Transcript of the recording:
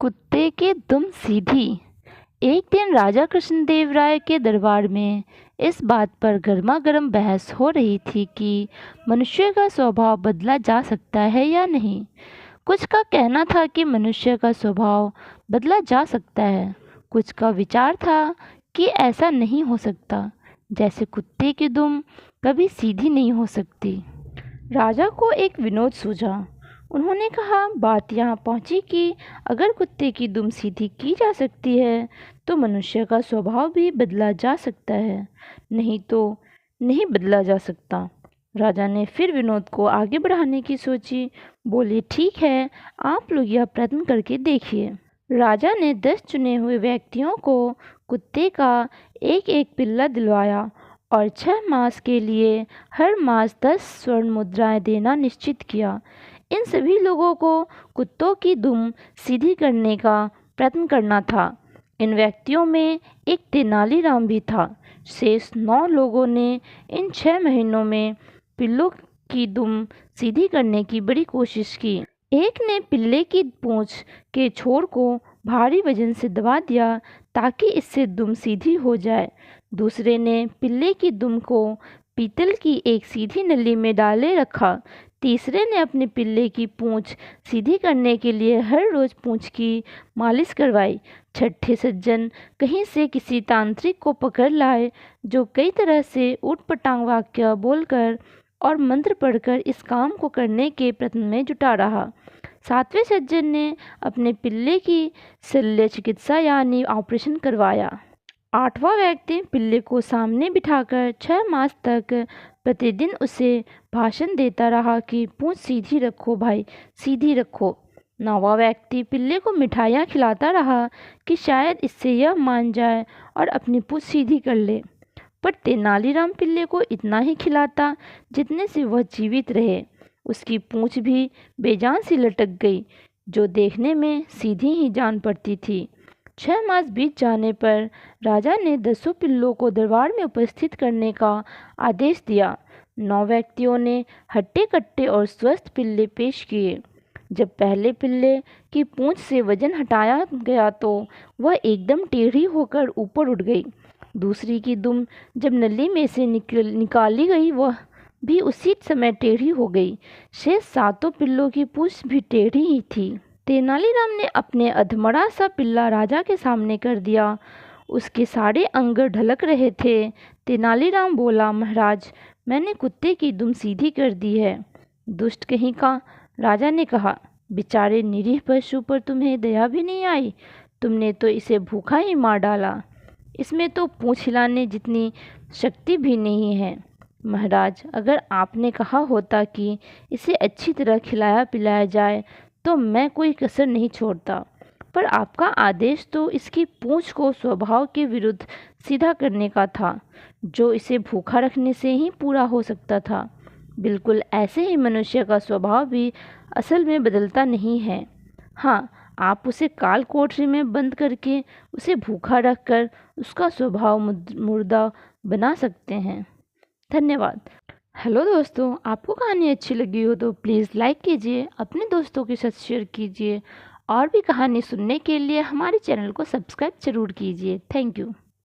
कुत्ते की दुम सीधी। एक दिन राजा कृष्णदेव राय के दरबार में इस बात पर गर्मागर्म बहस हो रही थी कि मनुष्य का स्वभाव बदला जा सकता है या नहीं। कुछ का कहना था कि मनुष्य का स्वभाव बदला जा सकता है, कुछ का विचार था कि ऐसा नहीं हो सकता, जैसे कुत्ते की दुम कभी सीधी नहीं हो सकती। राजा को एक विनोद सूझा। उन्होंने कहा, बात यहाँ पहुँची कि अगर कुत्ते की दुम सीधी की जा सकती है तो मनुष्य का स्वभाव भी बदला जा सकता है, नहीं तो नहीं बदला जा सकता। राजा ने फिर विनोद को आगे बढ़ाने की सोची। बोले, ठीक है, आप लोग यह प्रयत्न करके देखिए। राजा ने 10 चुने हुए व्यक्तियों को कुत्ते का एक एक पिल्ला दिलवाया और 6 मास के लिए हर मास 10 स्वर्ण मुद्राएं देना निश्चित किया। इन सभी लोगों को कुत्तों की दुम सीधी करने का प्रयत्न करना था। इन व्यक्तियों में एक तेनालीराम भी था। शेष 9 लोगों ने इन 6 महीनों में पिल्लों की दुम सीधी करने की बड़ी कोशिश की। एक ने पिल्ले की पूंछ के छोर को भारी वजन से दबा दिया ताकि इससे दुम सीधी हो जाए। दूसरे ने पिल्ले की दुम को पीतल की एक सीधी नली में डाले रखा। तीसरे ने अपने पिल्ले की पूंछ सीधी करने के लिए हर रोज पूंछ की मालिश करवाई। छठे सज्जन कहीं से किसी तांत्रिक को पकड़ लाए जो कई तरह से ऊटपटांग वाक्य बोलकर और मंत्र पढ़कर इस काम को करने के प्रयत्न में जुटा रहा। 7वें सज्जन ने अपने पिल्ले की शल्य चिकित्सा यानी ऑपरेशन करवाया। 8वां व्यक्ति पिल्ले को सामने बिठाकर 6 मास तक प्रतिदिन उसे भाषण देता रहा कि पूंछ सीधी रखो भाई, सीधी रखो। 9वां व्यक्ति पिल्ले को मिठाइयाँ खिलाता रहा कि शायद इससे यह मान जाए और अपनी पूंछ सीधी कर ले। पर तेनालीराम पिल्ले को इतना ही खिलाता जितने से वह जीवित रहे। उसकी पूंछ भी बेजान सी लटक गई, जो देखने में सीधी ही जान पड़ती थी। 6 मास बीत जाने पर राजा ने 10 पिल्लों को दरबार में उपस्थित करने का आदेश दिया। 9 व्यक्तियों ने हट्टे कट्टे और स्वस्थ पिल्ले पेश किए। जब पहले पिल्ले की पूंछ से वजन हटाया गया तो वह एकदम टेढ़ी होकर ऊपर उठ गई। दूसरी की दुम जब नली में से निकाली गई, वह भी उसी समय टेढ़ी हो गई। शेष 7 पिल्लों की पूंछ भी टेढ़ी ही थी। तेनालीराम ने अपने अधमरा सा पिल्ला राजा के सामने कर दिया। उसके सारे अंग ढलक रहे थे। तेनालीराम बोला, महाराज, मैंने कुत्ते की दुम सीधी कर दी है। दुष्ट कहीं का, राजा ने कहा, बेचारे निरीह पशु पर तुम्हें दया भी नहीं आई। तुमने तो इसे भूखा ही मार डाला। इसमें तो पूंछ हिलाने जितनी शक्ति भी नहीं है। महाराज, अगर आपने कहा होता कि इसे अच्छी तरह खिलाया पिलाया जाए तो मैं कोई कसर नहीं छोड़ता, पर आपका आदेश तो इसकी पूंछ को स्वभाव के विरुद्ध सीधा करने का था, जो इसे भूखा रखने से ही पूरा हो सकता था। बिल्कुल ऐसे ही मनुष्य का स्वभाव भी असल में बदलता नहीं है। हाँ, आप उसे काल कोठरी में बंद करके उसे भूखा रखकर उसका स्वभाव मुर्दा बना सकते हैं। धन्यवाद। हेलो दोस्तों, आपको कहानी अच्छी लगी हो तो प्लीज़ लाइक कीजिए, अपने दोस्तों के साथ शेयर कीजिए और भी कहानी सुनने के लिए हमारे चैनल को सब्सक्राइब ज़रूर कीजिए। Thank you.